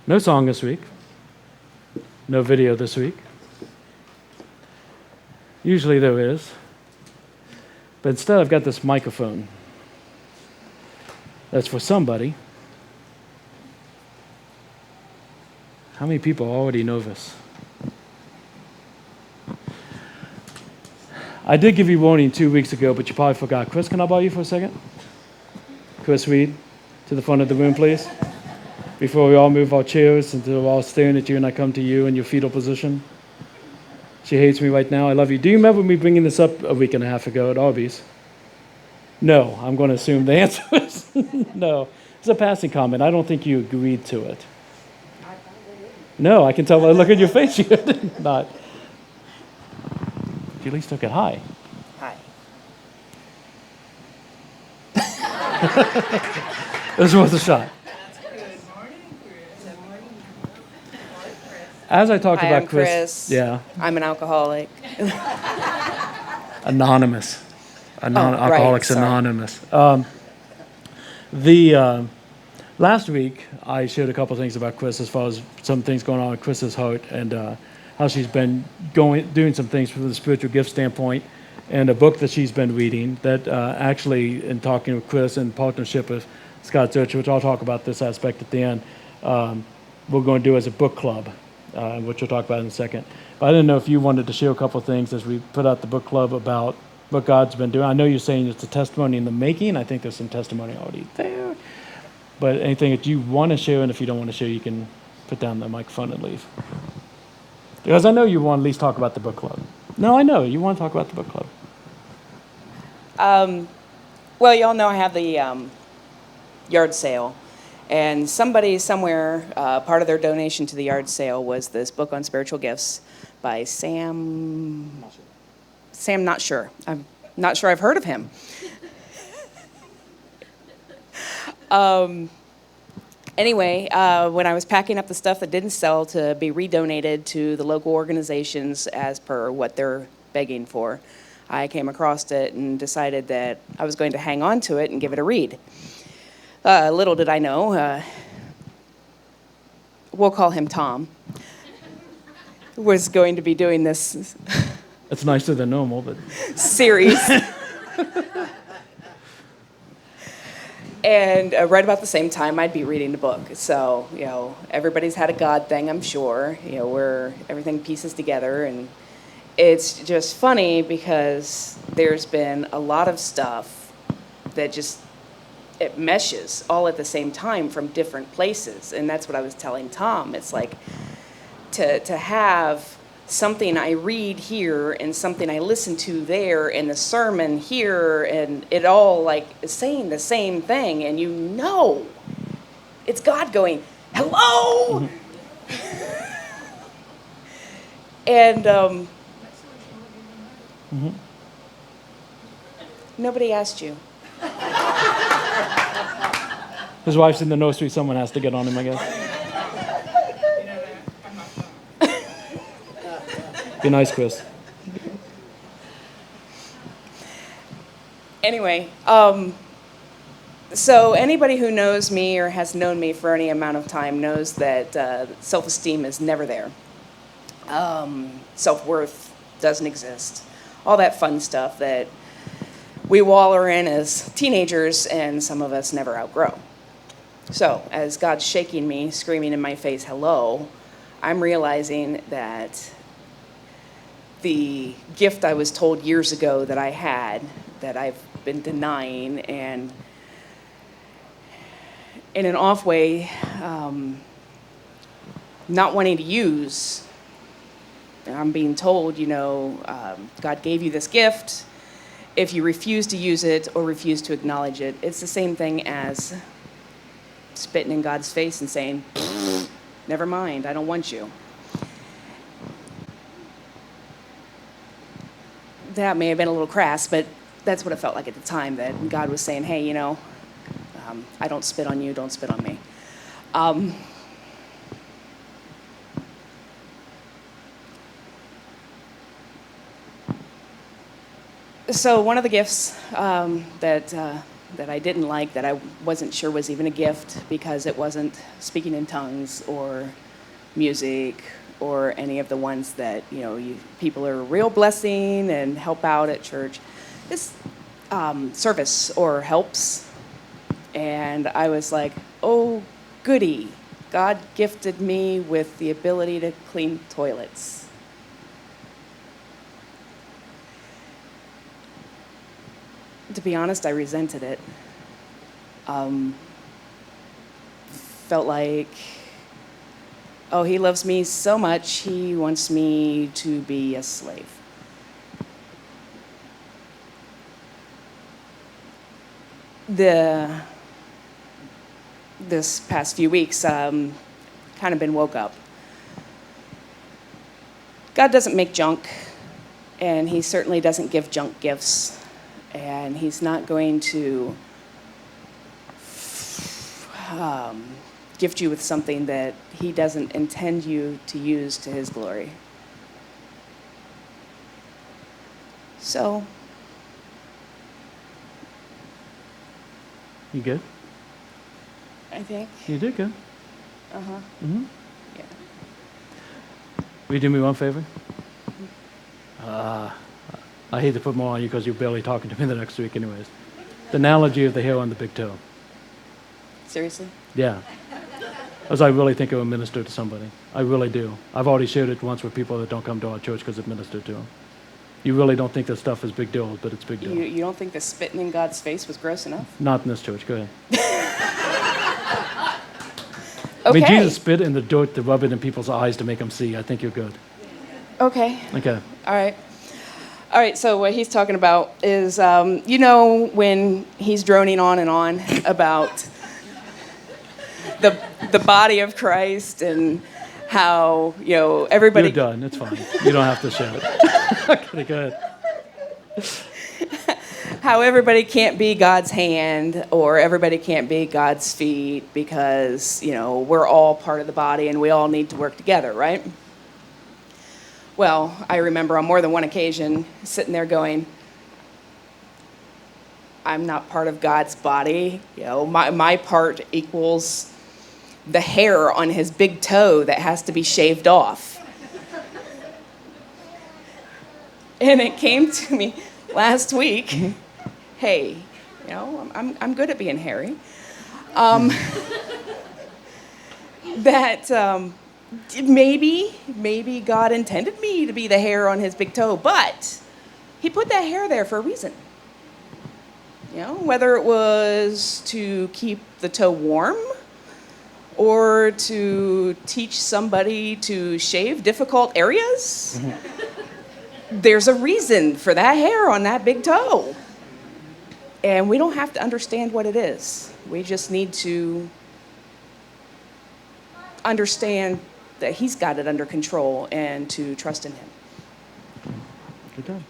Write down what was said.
No song this week. No video this week. Usually there is. But instead I've got this microphone. That's for somebody. How many people already know this? I did give you warning 2 weeks ago, but you probably forgot. Kris, can I bother you for a second? Kris Reed, to the front of the room, please. Before we all move our chairs and we're all staring at you and I come to you in your fetal position. She hates me right now. I love you. Do you remember me bringing this up a week and a half ago at Arby's? No. I'm going to assume the answer is no. It's a passing comment. I don't think you agreed to it. No, I can tell by the look at your face you did not. You at least took it high. Hi. This was a shot. As I talked about I'm Kris. Yeah. I'm an alcoholic. Anonymous. Alcoholics Anonymous. Last week, I shared a couple things about Kris as far as some things going on with Kris's heart and how she's been doing some things from the spiritual gift standpoint, and a book that she's been reading that actually, in talking with Kris in partnership with Scott Zurcher, which I'll talk about this aspect at the end, we're going to do as a book club, which we'll talk about in a second. But I didn't know if you wanted to share a couple of things as we put out the book club about what God's been doing. I know you're saying it's a testimony in the making. I think there's some testimony already there. But anything that you want to share, and if you don't want to share, you can put down the microphone and leave. Because I know you want to at least talk about the book club. No, I know. You want to talk about the book club. Well, y'all know I have the yard sale. And somebody somewhere, part of their donation to the yard sale was this book on spiritual gifts by Sam. Sam, not sure. I'm not sure I've heard of him. Anyway, when I was packing up the stuff that didn't sell to be redonated to the local organizations as per what they're begging for, I came across it and decided that I was going to hang on to it and give it a read. Little did I know, we'll call him Tom, was going to be doing this It's nicer than normal, but series. And right about the same time, I'd be reading the book. So, everybody's had a God thing, I'm sure, where everything pieces together. And it's just funny because there's been a lot of stuff that it meshes all at the same time from different places. And that's what I was telling Tom. It's like to have something I read here and something I listen to there and the sermon here and it all like is saying the same thing, and it's God going, hello! And nobody asked you. his wife's in the nursery. Someone has to get on him, I guess. Be nice, Kris. Anyway, so anybody who knows me or has known me for any amount of time knows that self-esteem is never there. Self-worth doesn't exist. All that fun stuff that we waller in as teenagers and some of us never outgrow. So as God's shaking me, screaming in my face, hello, I'm realizing that the gift I was told years ago that I had, that I've been denying, and in an off way, not wanting to use. And I'm being told, God gave you this gift. If you refuse to use it or refuse to acknowledge it, it's the same thing as spitting in God's face and saying, never mind, I don't want you. That may have been a little crass, but that's what it felt like at the time, that God was saying, hey, I don't spit on you, don't spit on me. So one of the gifts that that I didn't like, that I wasn't sure was even a gift because it wasn't speaking in tongues or music or any of the ones that, people are a real blessing and help out at church. It's service or helps. And I was like, oh, goody. God gifted me with the ability to clean toilets. To be honest, I resented it. Felt like, oh, he loves me so much, he wants me to be a slave. This past few weeks, kind of been woke up. God doesn't make junk, and he certainly doesn't give junk gifts. And he's not going to gift you with something that he doesn't intend you to use to his glory. So, You good? I think, You did good. Mm-hmm. yeah. Will you do me one favor? I hate to put more on you because you're barely talking to me the next week anyways. The analogy of the hair on the big toe. Seriously? Yeah. As I really think it will minister to somebody. I really do. I've already shared it once with people that don't come to our church because it ministered to them. You really don't think this stuff is big deal, but it's big deal. You don't think the spitting in God's face was gross enough? Not in this church. Go ahead. Okay. I mean, Jesus spit in the dirt to rub it in people's eyes to make them see. I think you're good. Okay. Okay. All right, so what he's talking about is, when he's droning on and on about the body of Christ and how, everybody... You're done. It's fine. You don't have to shout. Okay, go ahead. How everybody can't be God's hand or everybody can't be God's feet because, we're all part of the body and we all need to work together, right? Well, I remember on more than one occasion sitting there going, I'm not part of God's body. My part equals the hair on his big toe that has to be shaved off. And it came to me last week, hey, I'm good at being hairy. That maybe God intended me to be the hair on his big toe, but he put that hair there for a reason. Whether it was to keep the toe warm or to teach somebody to shave difficult areas. There's a reason for that hair on that big toe. And we don't have to understand what it is. We just need to understand that he's got it under control and to trust in him. Good done.